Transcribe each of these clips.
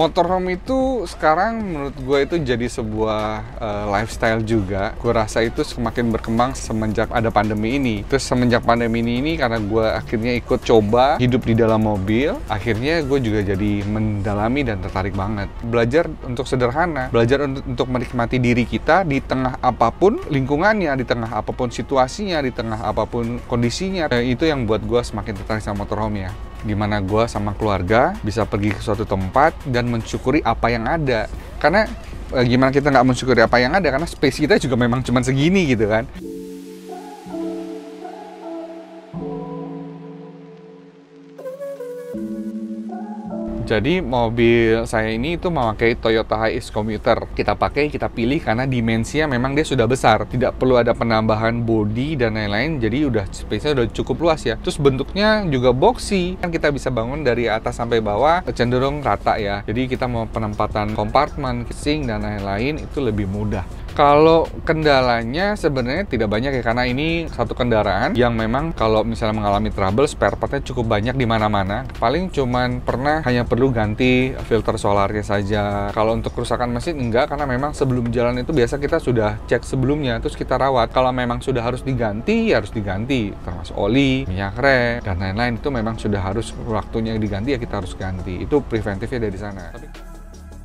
Motorhome itu sekarang menurut gue itu jadi sebuah lifestyle juga. Gue rasa itu semakin berkembang semenjak ada pandemi ini. Terus semenjak pandemi ini karena gue akhirnya ikut coba hidup di dalam mobil, akhirnya gue juga jadi mendalami dan tertarik banget. Belajar untuk sederhana, belajar untuk menikmati diri kita di tengah apapun lingkungannya, di tengah apapun situasinya, di tengah apapun kondisinya. Itu yang buat gue semakin tertarik sama motorhome ya. Gimana gue sama keluarga bisa pergi ke suatu tempat dan mensyukuri apa yang ada. Karena gimana kita nggak mensyukuri apa yang ada, karena space kita juga memang cuma segini gitu kan. Jadi mobil saya ini itu memakai Toyota Hiace Commuter. Kita pakai, kita pilih karena dimensinya memang dia sudah besar. Tidak perlu ada penambahan bodi dan lain-lain. Jadi udah space-nya udah cukup luas ya. Terus bentuknya juga boxy. Kan kita bisa bangun dari atas sampai bawah cenderung rata ya. Jadi kita mau penempatan kompartemen, casing dan lain-lain itu lebih mudah. Kalau kendalanya sebenarnya tidak banyak ya, karena ini satu kendaraan yang memang kalau misalnya mengalami trouble, spare partnya cukup banyak di mana-mana. Paling cuman pernah hanya perlu ganti filter solarnya saja. Kalau untuk kerusakan mesin enggak, karena memang sebelum jalan itu biasa kita sudah cek sebelumnya, terus kita rawat. Kalau memang sudah harus diganti, ya harus diganti. Termasuk oli, minyak rem, dan lain-lain itu memang sudah harus waktunya diganti, ya kita harus ganti. Itu preventifnya dari sana.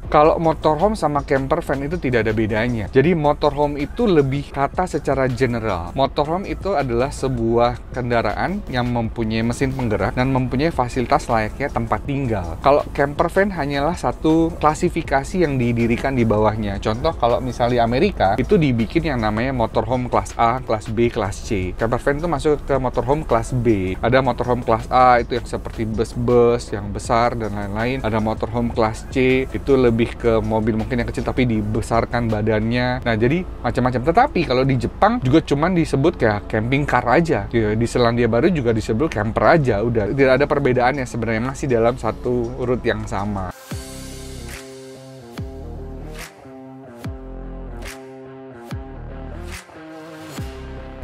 Kalau motorhome sama camper van itu tidak ada bedanya. Jadi motorhome itu lebih rata secara general. Motorhome itu adalah sebuah kendaraan yang mempunyai mesin penggerak dan mempunyai fasilitas layaknya tempat tinggal. Kalau camper van hanyalah satu klasifikasi yang didirikan di bawahnya. Contoh kalau misalnya di Amerika itu dibikin yang namanya motorhome kelas A, kelas B, kelas C. Camper van itu masuk ke motorhome kelas B. Ada motorhome kelas A itu yang seperti bus-bus yang besar dan lain-lain. Ada motorhome kelas C itu lebih ke mobil mungkin yang kecil tapi dibesarkan badannya. Nah jadi macam-macam. Tetapi kalau di Jepang juga cuman disebut kayak camping car aja. Di Selandia Baru juga disebut camper aja. Udah tidak ada perbedaannya, sebenarnya masih dalam satu urut yang sama.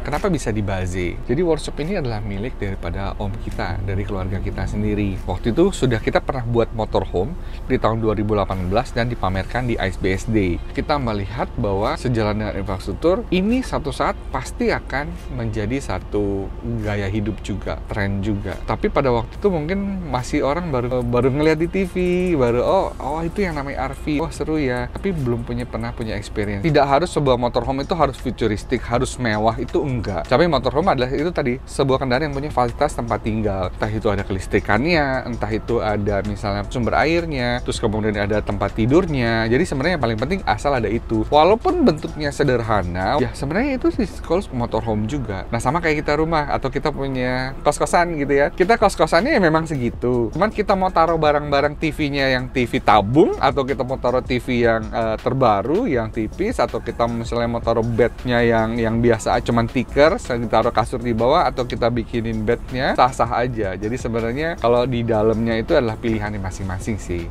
Kenapa bisa di Baze? Jadi workshop ini adalah milik daripada om kita, dari keluarga kita sendiri. Waktu itu sudah kita pernah buat motorhome di tahun 2018 dan dipamerkan di ICE-BSD. Kita melihat bahwa sejalan dengan infrastruktur, ini satu saat pasti akan menjadi satu gaya hidup juga, tren juga. Tapi pada waktu itu mungkin masih orang baru ngeliat di TV, baru oh itu yang namanya RV, oh seru ya. Tapi belum pernah punya experience. Tidak harus sebuah motorhome itu harus futuristik, harus mewah, itu enggak. Tapi motorhome adalah itu tadi, sebuah kendaraan yang punya fasilitas tempat tinggal. Entah itu ada kelistrikannya, entah itu ada misalnya sumber airnya, terus kemudian ada tempat tidurnya. Jadi sebenarnya yang paling penting asal ada itu. Walaupun bentuknya sederhana, ya sebenarnya itu sih kalau motorhome juga. Nah sama kayak kita rumah atau kita punya kos-kosan gitu ya. Kita kos-kosannya ya memang segitu. Cuman kita mau taruh barang-barang TV-nya yang TV tabung, atau kita mau taruh TV yang terbaru, yang tipis, atau kita misalnya mau taruh bednya yang biasa cuman tikar, ditaruh kasur di bawah, atau kita bikinin bednya, sah-sah aja. Jadi sebenarnya kalau di dalamnya itu adalah pilihan masing-masing sih.